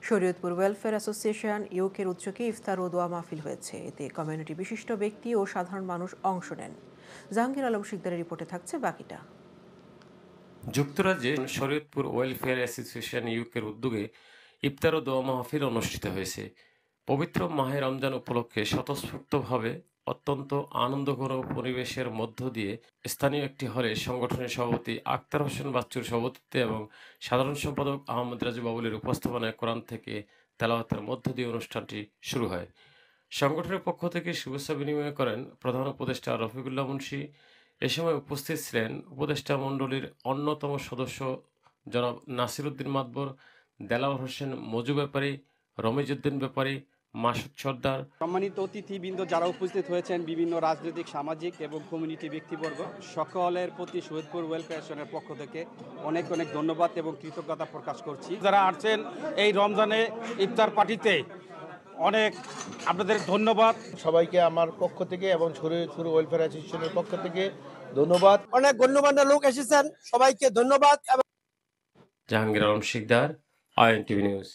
Shariatpur welfare association ইউকের উদ্যোগে ইফতার ও দোয়া মাহফিল হয়েছে। এতে কমিউনিটি বিশিষ্ট ব্যক্তি ও সাধারণ মানুষ অংশ নেন। জাহাঙ্গীর আলম শিকদারের রিপোর্টে থাকছে বাকিটা। যুক্তরাজ্যে শরীয়তপুর ওয়েলফেয়ার অ্যাসোসিয়েশন ইউকের উদ্যোগে ইফতার ও দোয়া মাহফিল অনুষ্ঠিত হয়েছে। পবিত্র মাহে রমজান উপলক্ষে স্বতঃস্ফূর্তভাবে অত্যন্ত আনন্দঘন পরিবেশের মধ্য দিয়ে স্থানীয় একটি হলে সংগঠনের সভাপতি আক্তার হোসেন বাচ্চুর সভাপতিত্বে এবং সাধারণ সম্পাদক আহমদ রাজু বাবুলের উপস্থাপনায় কোরআন থেকে তেলাওয়াতের মধ্য দিয়ে অনুষ্ঠানটি শুরু হয়। সংগঠনের পক্ষ থেকে শুভেচ্ছা বিনিময় করেন প্রধান উপদেষ্টা রফিকুল্লাহ মুন্সী। এ সময় উপস্থিত ছিলেন উপদেষ্টা মণ্ডলীর অন্যতম সদস্য জনাব নাসির উদ্দিন মাতবর, দেলাওয়ার হোসেন মজু ব্যাপারী, রমিজউদ্দিন ব্যাপারী, মাসুদ সর্দার। সম্মানিত অতিথিবৃন্দ যারা উপস্থিত হয়েছেন, বিভিন্ন রাজনৈতিক, সামাজিক এবং কমিউনিটি ব্যক্তিবর্গ, সকলের প্রতি শরীয়তপুর ওয়েলফেয়ার অ্যাসোসিয়েশনের পক্ষ থেকে অনেক অনেক ধন্যবাদ এবং কৃতজ্ঞতা প্রকাশ করছি। যারা আসছেন এই রমজানে ইফতার পার্টিতে অনেক আপনাদের ধন্যবাদ। সবাইকে আমার পক্ষ থেকে এবং শরীয়তপুর ওয়েলফেয়ার অ্যাসোসিয়েশনের পক্ষ থেকে ধন্যবাদ। অনেক গণ্যমান্য লোক এসেছেন, সবাইকে ধন্যবাদ। Jahangir Alam Sikdar, INTV news.